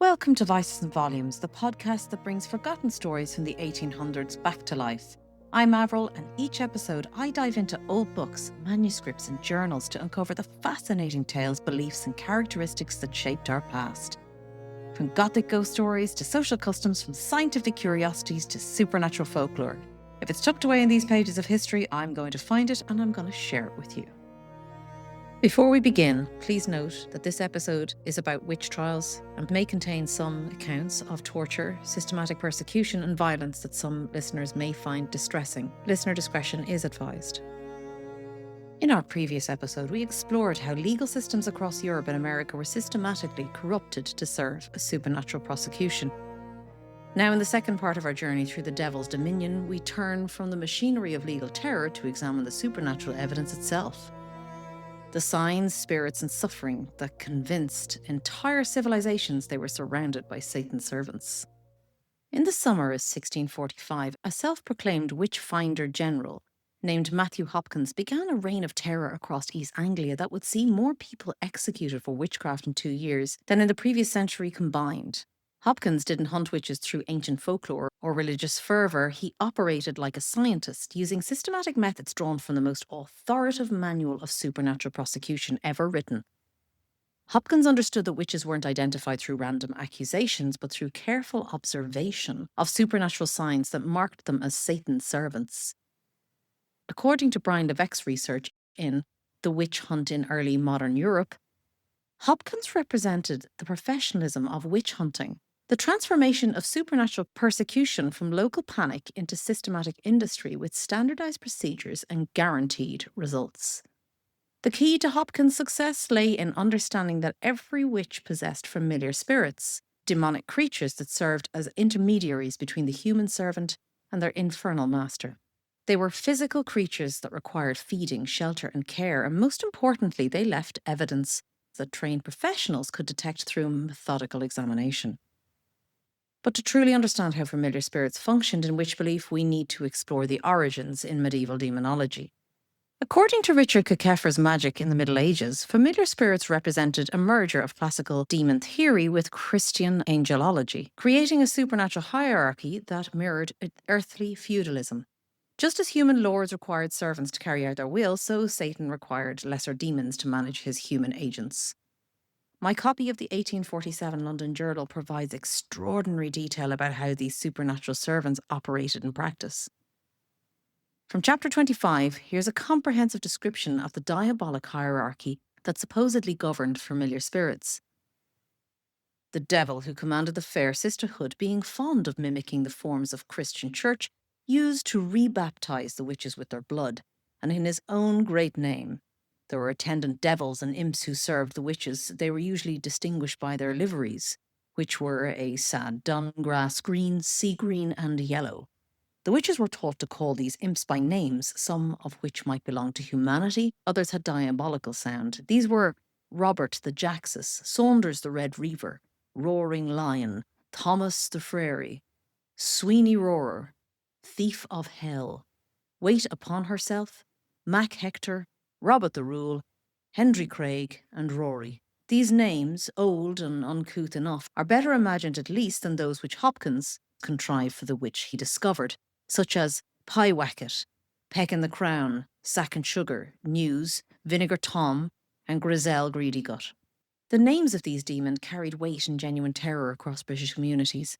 Welcome to Vices and Volumes, the podcast that brings forgotten stories from the 1800s back to life. I'm Avril, and each episode I dive into old books, manuscripts and journals to uncover the fascinating tales, beliefs and characteristics that shaped our past. From gothic ghost stories to social customs, from scientific curiosities to supernatural folklore. If it's tucked away in these pages of history, I'm going to find it and I'm going to share it with you. Before we begin, please note that this episode is about witch trials and may contain some accounts of torture, systematic persecution and violence that some listeners may find distressing. Listener discretion is advised. In our previous episode, we explored how legal systems across Europe and America were systematically corrupted to serve a supernatural prosecution. Now, in the second part of our journey through the Devil's Dominion, we turn from the machinery of legal terror to examine the supernatural evidence itself. The signs, spirits, and suffering that convinced entire civilizations they were surrounded by Satan's servants. In the summer of 1645, a self-proclaimed witch-finder general named Matthew Hopkins began a reign of terror across East Anglia that would see more people executed for witchcraft in 2 years than in the previous century combined. Hopkins didn't hunt witches through ancient folklore or religious fervour. He operated like a scientist, using systematic methods drawn from the most authoritative manual of supernatural prosecution ever written. Hopkins understood that witches weren't identified through random accusations, but through careful observation of supernatural signs that marked them as Satan's servants. According to Brian Levesque's research in The Witch Hunt in Early Modern Europe, Hopkins represented the professionalism of witch hunting, the transformation of supernatural persecution from local panic into systematic industry with standardized procedures and guaranteed results. The key to Hopkins' success lay in understanding that every witch possessed familiar spirits, demonic creatures that served as intermediaries between the human servant and their infernal master. They were physical creatures that required feeding, shelter, and care, and most importantly, they left evidence that trained professionals could detect through methodical examination. But to truly understand how familiar spirits functioned in witch belief, we need to explore the origins in medieval demonology. According to Richard Kekeffer's Magic in the Middle Ages, familiar spirits represented a merger of classical demon theory with Christian angelology, creating a supernatural hierarchy that mirrored earthly feudalism. Just as human lords required servants to carry out their will, so Satan required lesser demons to manage his human agents. My copy of the 1847 London Journal provides extraordinary detail about how these supernatural servants operated in practice. From chapter 25, here's a comprehensive description of the diabolic hierarchy that supposedly governed familiar spirits. The devil, who commanded the fair sisterhood, being fond of mimicking the forms of Christian church, used to rebaptize the witches with their blood, and in his own great name. There were attendant devils and imps who served the witches. They were usually distinguished by their liveries, which were a sad dun, grass green, sea green, and yellow. The witches were taught to call these imps by names, some of which might belong to humanity, others had diabolical sound. These were Robert the Jaxus, Saunders the Red Reaver, Roaring Lion, Thomas the Frere, Sweeney Roarer, Thief of Hell, Wait Upon Herself, Mac Hector, Robert the Rule, Hendry Craig, and Rory. These names, old and uncouth enough, are better imagined at least than those which Hopkins contrived for the witch he discovered, such as Pyewacket, Peck in the Crown, Sack and Sugar, News, Vinegar Tom, and Grizel Greedygut. The names of these demons carried weight and genuine terror across British communities.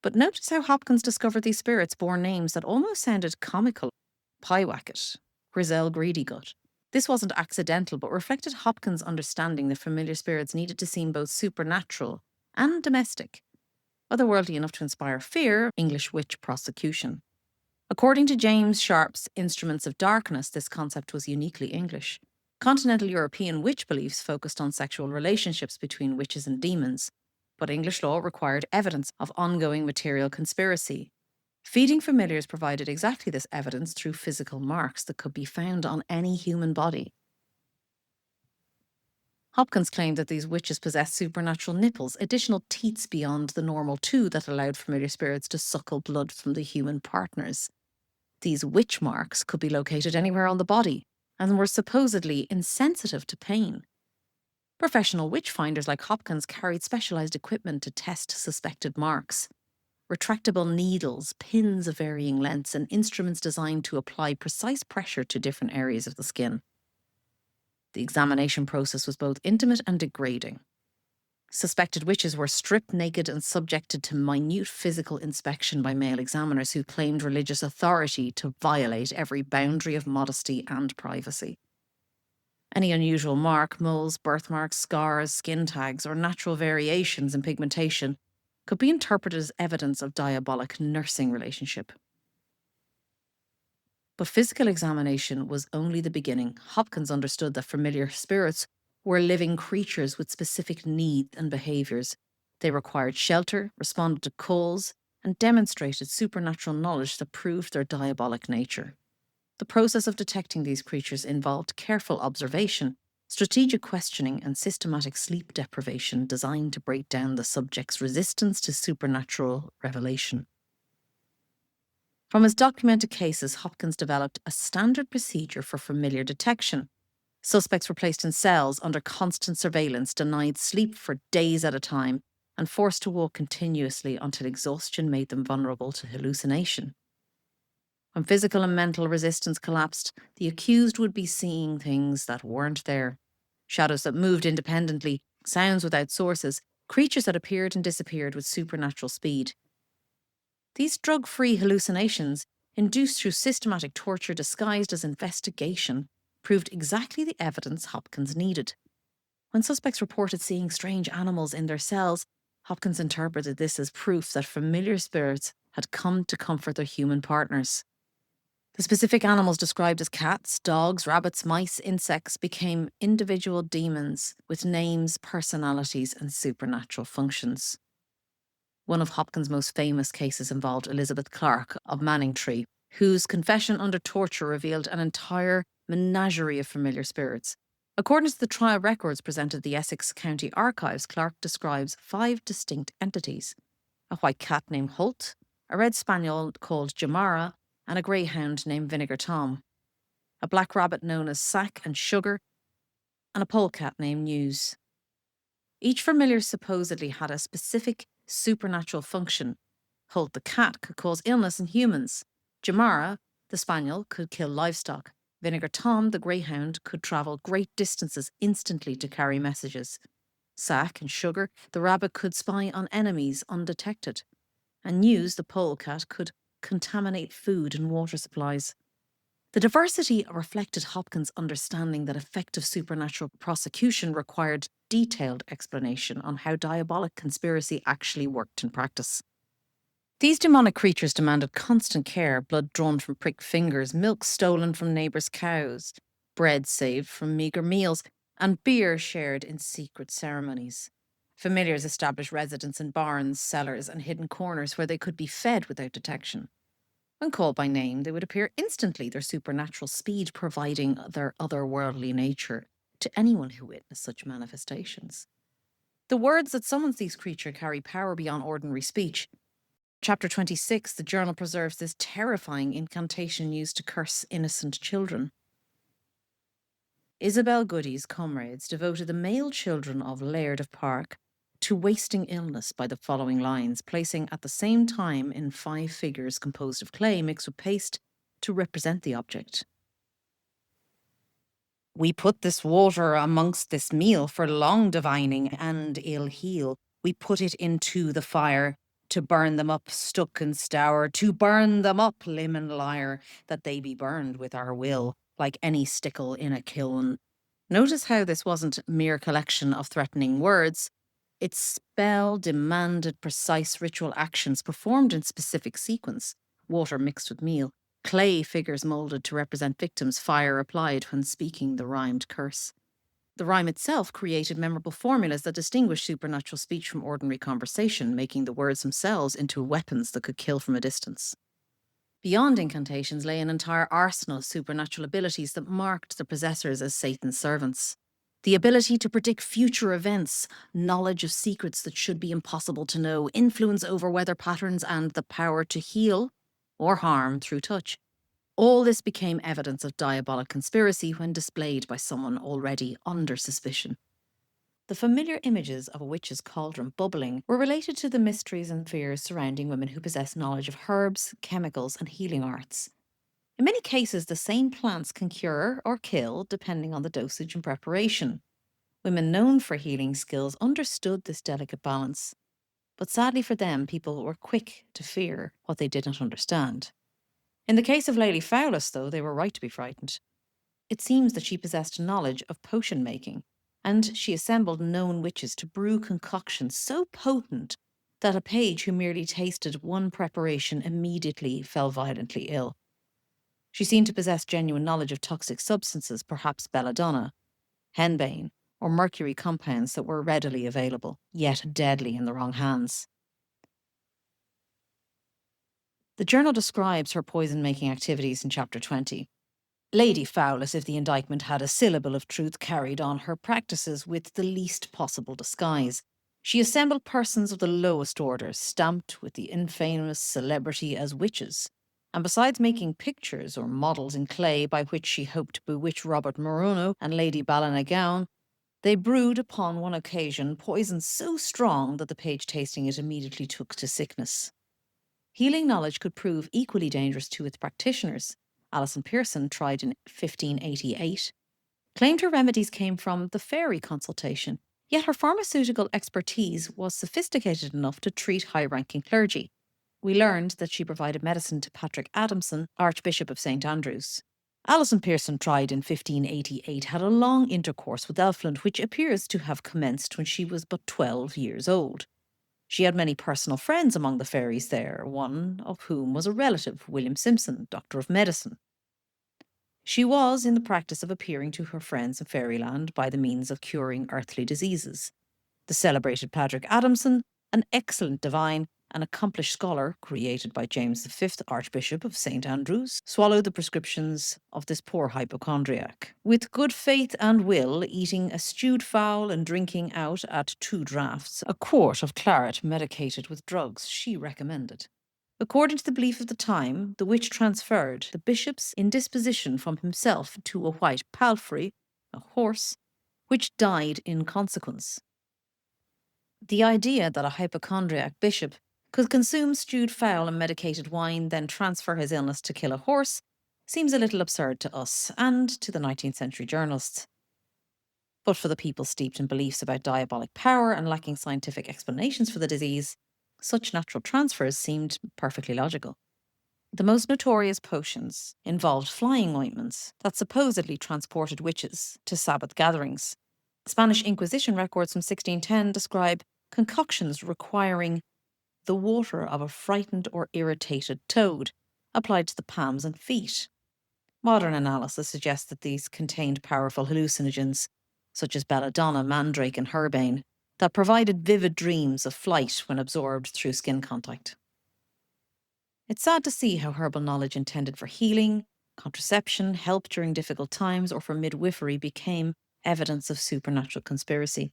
But notice how Hopkins discovered these spirits bore names that almost sounded comical. Pyewacket, Grizel Greedygut. This wasn't accidental, but reflected Hopkins' understanding that familiar spirits needed to seem both supernatural and domestic, otherworldly enough to inspire fear, English witch prosecution. According to James Sharp's Instruments of Darkness, this concept was uniquely English. Continental European witch beliefs focused on sexual relationships between witches and demons, but English law required evidence of ongoing material conspiracy. Feeding familiars provided exactly this evidence through physical marks that could be found on any human body. Hopkins claimed that these witches possessed supernatural nipples, additional teats beyond the normal 2 that allowed familiar spirits to suckle blood from the human partners. These witch marks could be located anywhere on the body and were supposedly insensitive to pain. Professional witchfinders like Hopkins carried specialised equipment to test suspected marks. Retractable needles, pins of varying lengths, and instruments designed to apply precise pressure to different areas of the skin. The examination process was both intimate and degrading. Suspected witches were stripped naked and subjected to minute physical inspection by male examiners who claimed religious authority to violate every boundary of modesty and privacy. Any unusual mark, moles, birthmarks, scars, skin tags, or natural variations in pigmentation could be interpreted as evidence of diabolic nursing relationship. But physical examination was only the beginning. Hopkins understood that familiar spirits were living creatures with specific needs and behaviours. They required shelter, responded to calls, and demonstrated supernatural knowledge that proved their diabolic nature. The process of detecting these creatures involved careful observation, strategic questioning, and systematic sleep deprivation designed to break down the subject's resistance to supernatural revelation. From his documented cases, Hopkins developed a standard procedure for familiar detection. Suspects were placed in cells under constant surveillance, denied sleep for days at a time, and forced to walk continuously until exhaustion made them vulnerable to hallucination. When physical and mental resistance collapsed, the accused would be seeing things that weren't there. Shadows that moved independently, sounds without sources, creatures that appeared and disappeared with supernatural speed. These drug-free hallucinations, induced through systematic torture disguised as investigation, proved exactly the evidence Hopkins needed. When suspects reported seeing strange animals in their cells, Hopkins interpreted this as proof that familiar spirits had come to comfort their human partners. The specific animals described as cats, dogs, rabbits, mice, insects became individual demons with names, personalities, and supernatural functions. One of Hopkins' most famous cases involved Elizabeth Clarke of Manningtree, whose confession under torture revealed an entire menagerie of familiar spirits. According to the trial records presented at the Essex County Archives, Clarke describes 5 distinct entities: a white cat named Holt, a red spaniel called Jamara, and a greyhound named Vinegar Tom, a black rabbit known as Sack and Sugar, and a polecat named News. Each familiar supposedly had a specific supernatural function. Holt the cat could cause illness in humans. Jamara, the spaniel, could kill livestock. Vinegar Tom, the greyhound, could travel great distances instantly to carry messages. Sack and Sugar, the rabbit, could spy on enemies undetected. And News, the polecat, could contaminate food and water supplies. The diversity reflected Hopkins' understanding that effective supernatural prosecution required detailed explanation on how diabolic conspiracy actually worked in practice. These demonic creatures demanded constant care: blood drawn from pricked fingers, milk stolen from neighbours' cows, bread saved from meagre meals, and beer shared in secret ceremonies. Familiars established residence in barns, cellars, and hidden corners where they could be fed without detection. When called by name, they would appear instantly, their supernatural speed providing their otherworldly nature to anyone who witnessed such manifestations. The words that summons these creatures carry power beyond ordinary speech. Chapter 26, the journal preserves this terrifying incantation used to curse innocent children. Isabel Goody's comrades devoted the male children of Laird of Park to wasting illness by the following lines, placing at the same time in 5 figures composed of clay mixed with paste to represent the object. We put this water amongst this meal for long divining and ill heal. We put it into the fire to burn them up, stuck and stour, to burn them up, limb and lyre, that they be burned with our will, like any stickle in a kiln. Notice how this wasn't a mere collection of threatening words. Its spell demanded precise ritual actions performed in specific sequence: water mixed with meal, clay figures moulded to represent victims, fire applied when speaking the rhymed curse. The rhyme itself created memorable formulas that distinguished supernatural speech from ordinary conversation, making the words themselves into weapons that could kill from a distance. Beyond incantations lay an entire arsenal of supernatural abilities that marked the possessors as Satan's servants. The ability to predict future events, knowledge of secrets that should be impossible to know, influence over weather patterns, and the power to heal or harm through touch. All this became evidence of diabolic conspiracy when displayed by someone already under suspicion. The familiar images of a witch's cauldron bubbling were related to the mysteries and fears surrounding women who possess knowledge of herbs, chemicals, and healing arts. In many cases, the same plants can cure or kill depending on the dosage and preparation. Women known for healing skills understood this delicate balance, but sadly for them, people were quick to fear what they did not understand. In the case of Lady Fowlis, though, they were right to be frightened. It seems that she possessed knowledge of potion making, and she assembled known witches to brew concoctions so potent that a page who merely tasted one preparation immediately fell violently ill. She seemed to possess genuine knowledge of toxic substances, perhaps belladonna, henbane, or mercury compounds that were readily available, yet deadly in the wrong hands. The journal describes her poison-making activities in chapter 20. Lady Fowlis, if the indictment had a syllable of truth, carried on her practices with the least possible disguise. She assembled persons of the lowest orders, stamped with the infamous celebrity as witches, and besides making pictures or models in clay by which she hoped to bewitch Robert Morono and Lady Ballinagown, they brewed upon one occasion poison so strong that the page tasting it immediately took to sickness. Healing knowledge could prove equally dangerous to its practitioners. Alison Pearson, tried in 1588, claimed her remedies came from the fairy consultation, yet her pharmaceutical expertise was sophisticated enough to treat high-ranking clergy. We learned that she provided medicine to Patrick Adamson, Archbishop of St Andrews. Alison Pearson, tried in 1588, had a long intercourse with Elfland, which appears to have commenced when she was but 12 years old. She had many personal friends among the fairies there, one of whom was a relative, William Simpson, Doctor of Medicine. She was in the practice of appearing to her friends in fairyland by the means of curing earthly diseases. The celebrated Patrick Adamson, an excellent divine, an accomplished scholar created by James V, Archbishop of St Andrews, swallowed the prescriptions of this poor hypochondriac. With good faith and will, eating a stewed fowl and drinking out at 2 draughts a quart of claret medicated with drugs she recommended. According to the belief of the time, the witch transferred the bishop's indisposition from himself to a white palfrey, a horse, which died in consequence. The idea that a hypochondriac bishop could consume stewed fowl and medicated wine, then transfer his illness to kill a horse, seems a little absurd to us and to the 19th century journalists. But for the people steeped in beliefs about diabolic power and lacking scientific explanations for the disease, such natural transfers seemed perfectly logical. The most notorious potions involved flying ointments that supposedly transported witches to Sabbath gatherings. Spanish Inquisition records from 1610 describe concoctions requiring the water of a frightened or irritated toad applied to the palms and feet. Modern analysis suggests that these contained powerful hallucinogens, such as belladonna, mandrake, and herbane, that provided vivid dreams of flight when absorbed through skin contact. It's sad to see how herbal knowledge intended for healing, contraception, help during difficult times, or for midwifery became evidence of supernatural conspiracy.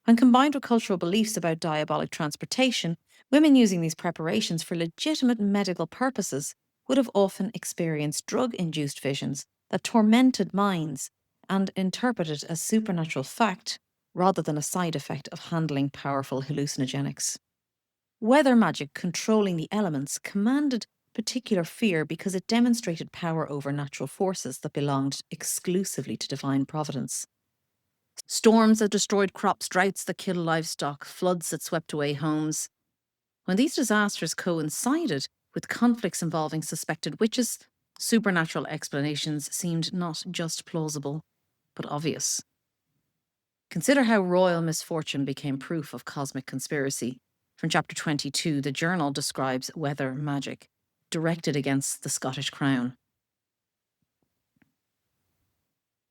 When combined with cultural beliefs about diabolic transportation, women using these preparations for legitimate medical purposes would have often experienced drug-induced visions that tormented minds and interpreted as supernatural fact rather than a side effect of handling powerful hallucinogenics. Weather magic controlling the elements commanded particular fear because it demonstrated power over natural forces that belonged exclusively to divine providence. Storms that destroyed crops, droughts that killed livestock, floods that swept away homes. When these disasters coincided with conflicts involving suspected witches, supernatural explanations seemed not just plausible, but obvious. Consider how royal misfortune became proof of cosmic conspiracy. From chapter 22, the journal describes weather magic directed against the Scottish crown.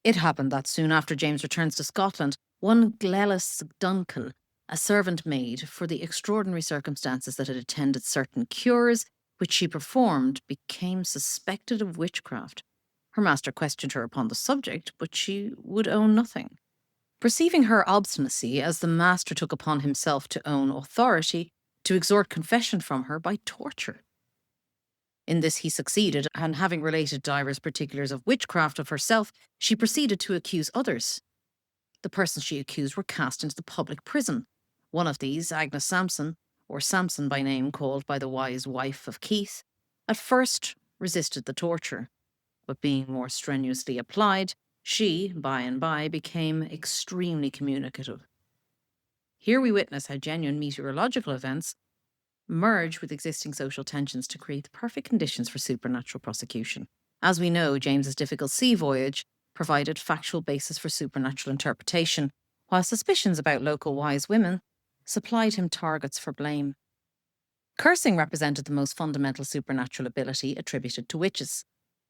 It happened that soon after James returns to Scotland, one Glelis Duncan, a servant maid for the extraordinary circumstances that had attended certain cures which she performed, became suspected of witchcraft. Her master questioned her upon the subject, but she would own nothing. Perceiving her obstinacy, as the master took upon himself to own authority to extort confession from her by torture. In this he succeeded, and having related divers particulars of witchcraft of herself, she proceeded to accuse others. the persons she accused were cast into the public prison. One of these, Agnes Sampson, or Samson by name called by the wise wife of Keith, at first resisted the torture, but being more strenuously applied, she, by and by, became extremely communicative. Here we witness how genuine meteorological events merge with existing social tensions to create the perfect conditions for supernatural prosecution. As we know, James's difficult sea voyage provided factual basis for supernatural interpretation, while suspicions about local wise women supplied him targets for blame. Cursing represented the most fundamental supernatural ability attributed to witches.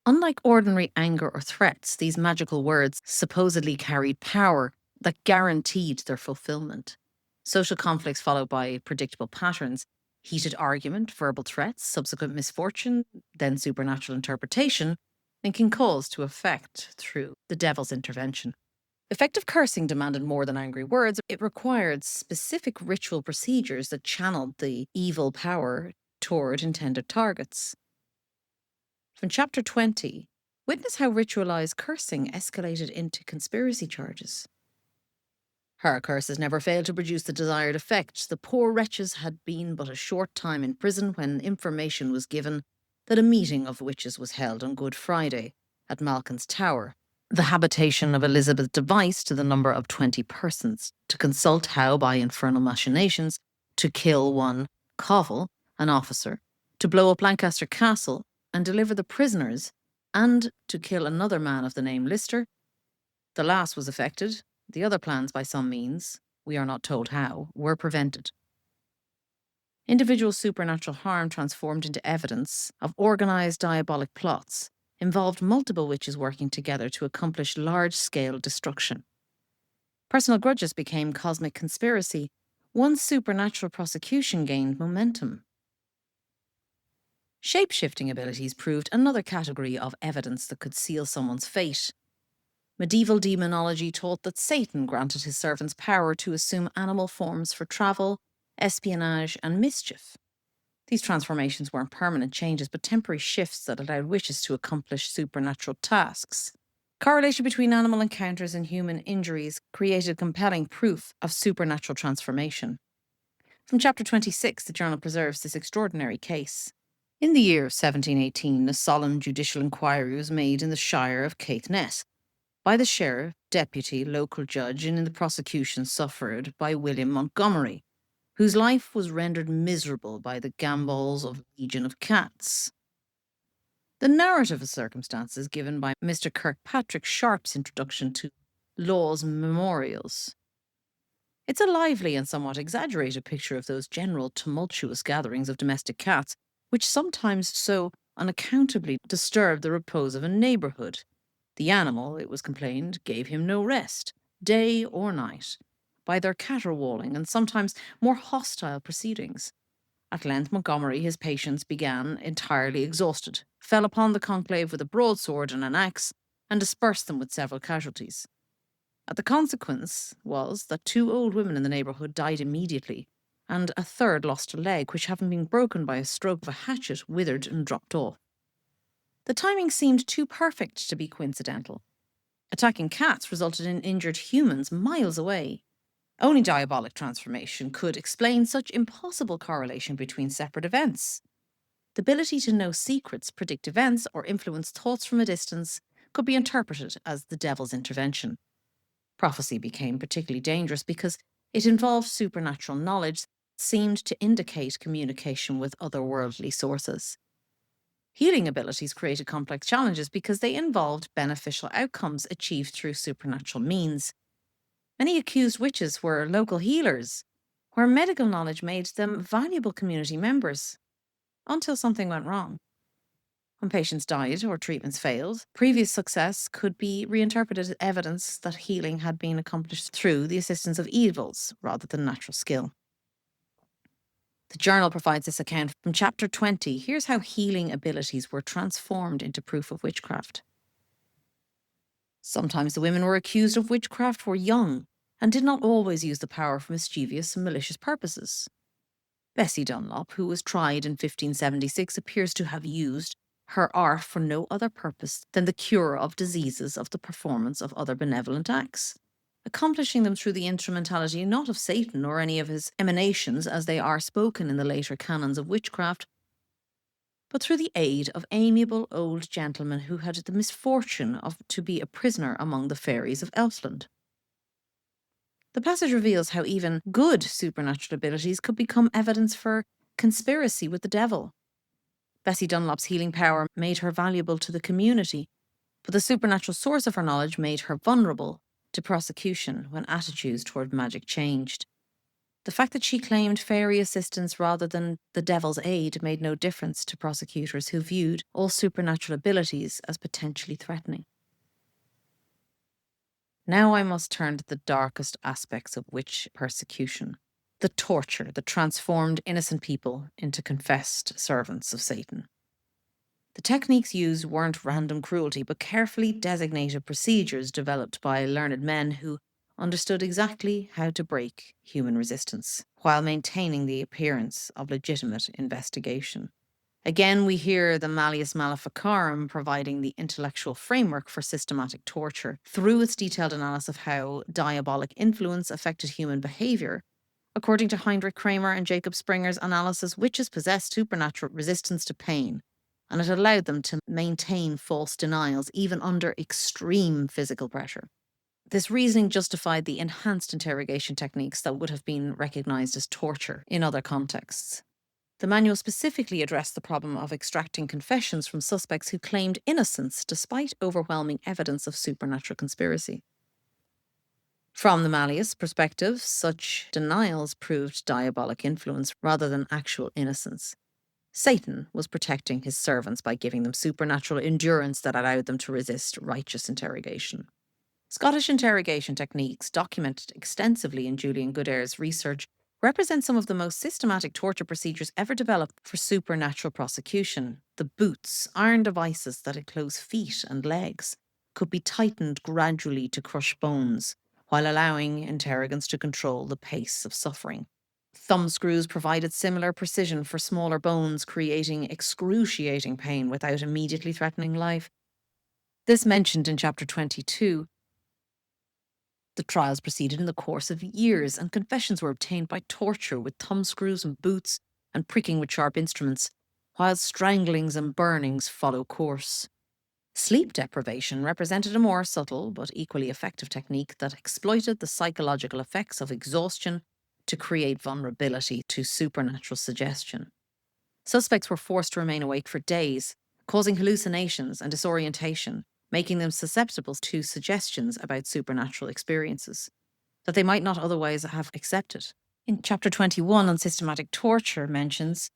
Unlike ordinary anger or threats, these magical words supposedly carried power that guaranteed their fulfillment. Social conflicts followed by predictable patterns, heated argument, verbal threats, subsequent misfortune, then supernatural interpretation, linking cause to effect through the devil's intervention. Effective cursing demanded more than angry words. It required specific ritual procedures that channeled the evil power toward intended targets. From chapter 20, witness how ritualized cursing escalated into conspiracy charges. Her curses never failed to produce the desired effect. The poor wretches had been but a short time in prison when information was given that a meeting of witches was held on Good Friday at Malkin's Tower, the habitation of Elizabeth Device, to the number of 20 persons, to consult how, by infernal machinations, to kill one Covell, an officer, to blow up Lancaster Castle and deliver the prisoners, and to kill another man of the name Lister. The last was effected. The other plans, by some means, we are not told how, were prevented. Individual supernatural harm transformed into evidence of organised diabolic plots involved multiple witches working together to accomplish large-scale destruction. Personal grudges became cosmic conspiracy once supernatural prosecution gained momentum. Shape-shifting abilities proved another category of evidence that could seal someone's fate. Medieval demonology taught that Satan granted his servants power to assume animal forms for travel, espionage, and mischief. These transformations weren't permanent changes, but temporary shifts that allowed witches to accomplish supernatural tasks. Correlation between animal encounters and human injuries created compelling proof of supernatural transformation. From chapter 26, the journal preserves this extraordinary case. In the year of 1718, a solemn judicial inquiry was made in the shire of Caithness by the sheriff, deputy, local judge, and in the prosecution suffered by William Montgomery, whose life was rendered miserable by the gambols of a legion of cats. The narrative of circumstances given by Mr. Kirkpatrick Sharp's introduction to Law's Memorials. It's a lively and somewhat exaggerated picture of those general tumultuous gatherings of domestic cats, which sometimes so unaccountably disturb the repose of a neighbourhood. The animal, it was complained, gave him no rest, day or night, by their caterwauling and sometimes more hostile proceedings. At length Montgomery, his patience began, entirely exhausted, fell upon the conclave with a broadsword and an axe, and dispersed them with several casualties. The consequence was that 2 old women in the neighbourhood died immediately, and a third lost a leg, which, having been broken by a stroke of a hatchet, withered and dropped off. The timing seemed too perfect to be coincidental. Attacking cats resulted in injured humans miles away. Only diabolic transformation could explain such impossible correlation between separate events. The ability to know secrets, predict events, or influence thoughts from a distance could be interpreted as the devil's intervention. Prophecy became particularly dangerous because it involved supernatural knowledge that seemed to indicate communication with otherworldly sources. Healing abilities created complex challenges because they involved beneficial outcomes achieved through supernatural means. Many accused witches were local healers, where medical knowledge made them valuable community members, until something went wrong. When patients died or treatments failed, previous success could be reinterpreted as evidence that healing had been accomplished through the assistance of evils rather than natural skill. The journal provides this account from chapter 20. Here's how healing abilities were transformed into proof of witchcraft. Sometimes the women were accused of witchcraft were young and did not always use the power for mischievous and malicious purposes. Bessie Dunlop, who was tried in 1576, appears to have used her art for no other purpose than the cure of diseases of the performance of other benevolent acts. accomplishing them through the instrumentality not of Satan or any of his emanations as they are spoken in the later canons of witchcraft, but through the aid of amiable old gentlemen who had the misfortune to be a prisoner among the fairies of Elfland. The passage reveals how even good supernatural abilities could become evidence for conspiracy with the devil. Bessie Dunlop's healing power made her valuable to the community, but the supernatural source of her knowledge made her vulnerable to prosecution when attitudes toward magic changed. The fact that she claimed fairy assistance rather than the devil's aid made no difference to prosecutors who viewed all supernatural abilities as potentially threatening. Now I must turn to the darkest aspects of witch persecution. The torture that transformed innocent people into confessed servants of Satan. The techniques used weren't random cruelty, but carefully designated procedures developed by learned men who understood exactly how to break human resistance, while maintaining the appearance of legitimate investigation. Again, we hear the Malleus Maleficarum providing the intellectual framework for systematic torture through its detailed analysis of how diabolic influence affected human behavior. According to Heinrich Kramer and Jacob Springer's analysis, witches possessed supernatural resistance to pain, and it allowed them to maintain false denials even under extreme physical pressure. This reasoning justified the enhanced interrogation techniques that would have been recognized as torture in other contexts. The manual specifically addressed the problem of extracting confessions from suspects who claimed innocence despite overwhelming evidence of supernatural conspiracy. From the Malleus perspective, such denials proved diabolic influence rather than actual innocence. Satan was protecting his servants by giving them supernatural endurance that allowed them to resist righteous interrogation. Scottish interrogation techniques, documented extensively in Julian Goodair's research, represent some of the most systematic torture procedures ever developed for supernatural prosecution. The boots, iron devices that enclose feet and legs, could be tightened gradually to crush bones, while allowing interrogants to control the pace of suffering. Thumbscrews provided similar precision for smaller bones, creating excruciating pain without immediately threatening life. This mentioned in chapter 22. The trials proceeded in the course of years, and confessions were obtained by torture with thumbscrews and boots and pricking with sharp instruments, while stranglings and burnings follow course. Sleep deprivation represented a more subtle but equally effective technique that exploited the psychological effects of exhaustion to create vulnerability to supernatural suggestion. Suspects were forced to remain awake for days, causing hallucinations and disorientation, making them susceptible to suggestions about supernatural experiences that they might not otherwise have accepted. In chapter 21 on systematic torture mentions,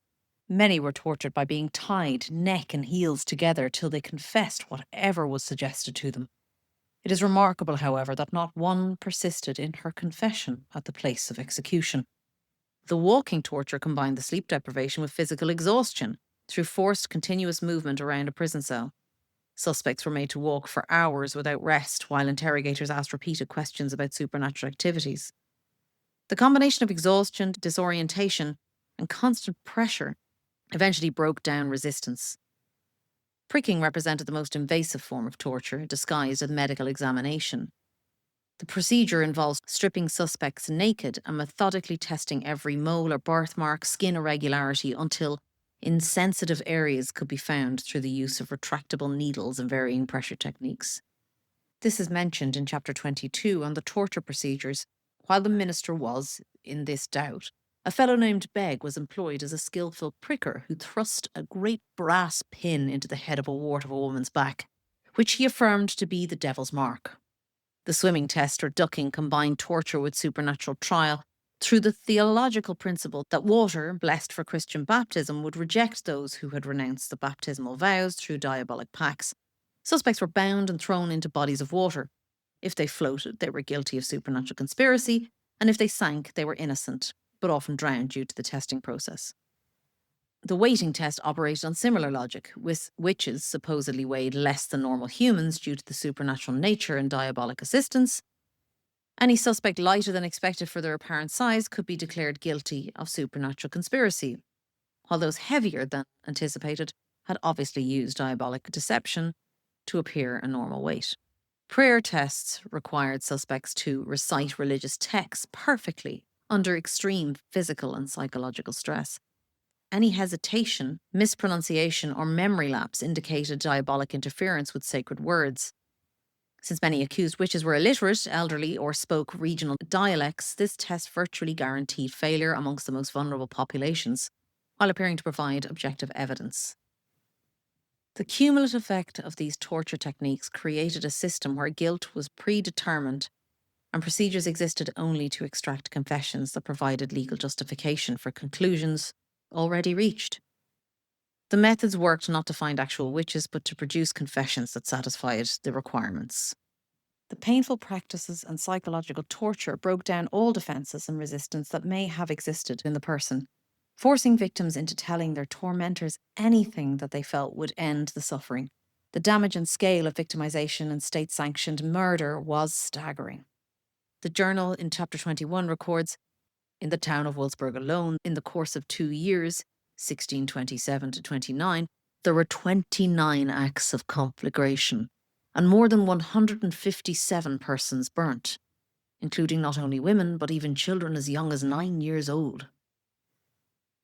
many were tortured by being tied neck and heels together till they confessed whatever was suggested to them. It is remarkable, however, that not one persisted in her confession at the place of execution. The walking torture combined the sleep deprivation with physical exhaustion through forced continuous movement around a prison cell. Suspects were made to walk for hours without rest while interrogators asked repeated questions about supernatural activities. The combination of exhaustion, disorientation, and constant pressure eventually broke down resistance. Pricking represented the most invasive form of torture, disguised as medical examination. The procedure involves stripping suspects naked and methodically testing every mole or birthmark, skin irregularity until insensitive areas could be found through the use of retractable needles and varying pressure techniques. This is mentioned in chapter 22 on the torture procedures. While the minister was in this doubt, a fellow named Begg was employed as a skillful pricker who thrust a great brass pin into the head of a wart of a woman's back, which he affirmed to be the devil's mark. The swimming test or ducking combined torture with supernatural trial through the theological principle that water, blessed for Christian baptism, would reject those who had renounced the baptismal vows through diabolic pacts. Suspects were bound and thrown into bodies of water. If they floated, they were guilty of supernatural conspiracy, and if they sank, they were innocent, but often drowned due to the testing process. The weighting test operated on similar logic, with witches supposedly weighed less than normal humans due to the supernatural nature and diabolic assistance. Any suspect lighter than expected for their apparent size could be declared guilty of supernatural conspiracy, while those heavier than anticipated had obviously used diabolic deception to appear a normal weight. Prayer tests required suspects to recite religious texts perfectly under extreme physical and psychological stress. Any hesitation, mispronunciation, or memory lapse indicated diabolic interference with sacred words. Since many accused witches were illiterate, elderly, or spoke regional dialects, this test virtually guaranteed failure amongst the most vulnerable populations, while appearing to provide objective evidence. The cumulative effect of these torture techniques created a system where guilt was predetermined and procedures existed only to extract confessions that provided legal justification for conclusions already reached. The methods worked not to find actual witches, but to produce confessions that satisfied the requirements. The painful practices and psychological torture broke down all defences and resistance that may have existed in the person, forcing victims into telling their tormentors anything that they felt would end the suffering. The damage and scale of victimization and state-sanctioned murder was staggering. The journal in chapter 21 records, in the town of Wolfsburg alone, in the course of 2 years, 1627 to 29, there were 29 acts of conflagration and more than 157 persons burnt, including not only women, but even children as young as 9 years old.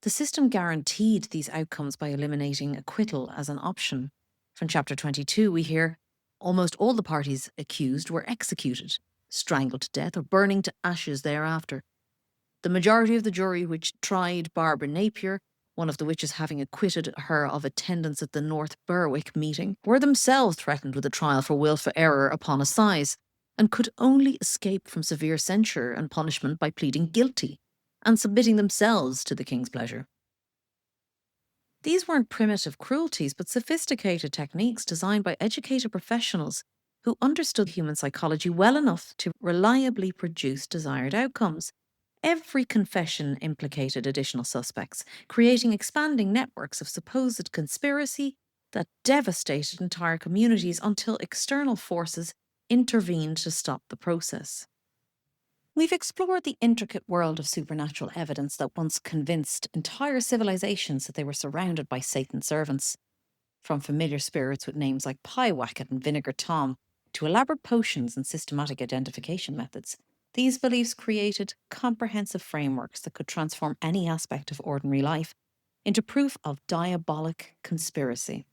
The system guaranteed these outcomes by eliminating acquittal as an option. From chapter 22, we hear almost all the parties accused were executed, strangled to death, or burning to ashes thereafter. The majority of the jury which tried Barbara Napier, one of the witches having acquitted her of attendance at the North Berwick meeting, were themselves threatened with a trial for wilful error upon assize, and could only escape from severe censure and punishment by pleading guilty and submitting themselves to the king's pleasure. These weren't primitive cruelties, but sophisticated techniques designed by educated professionals who understood human psychology well enough to reliably produce desired outcomes. Every confession implicated additional suspects, creating expanding networks of supposed conspiracy that devastated entire communities until external forces intervened to stop the process. We've explored the intricate world of supernatural evidence that once convinced entire civilizations that they were surrounded by Satan's servants. From familiar spirits with names like Pyewacket and Vinegar Tom to elaborate potions and systematic identification methods, these beliefs created comprehensive frameworks that could transform any aspect of ordinary life into proof of diabolic conspiracy.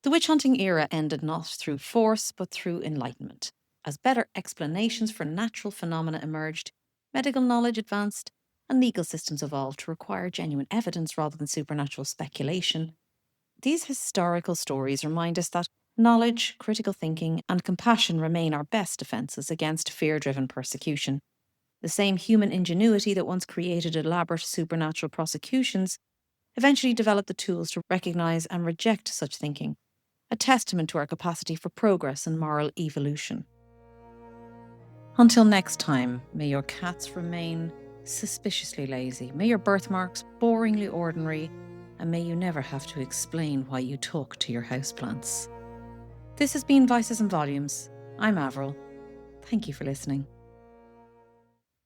The witch hunting era ended not through force, but through enlightenment. As better explanations for natural phenomena emerged, medical knowledge advanced, and legal systems evolved to require genuine evidence rather than supernatural speculation. These historical stories remind us that knowledge, critical thinking, and compassion remain our best defences against fear-driven persecution. The same human ingenuity that once created elaborate supernatural prosecutions eventually developed the tools to recognise and reject such thinking, a testament to our capacity for progress and moral evolution. Until next time, may your cats remain suspiciously lazy, may your birthmarks boringly ordinary, and may you never have to explain why you talk to your houseplants. This has been Vices and Volumes. I'm Avril. Thank you for listening.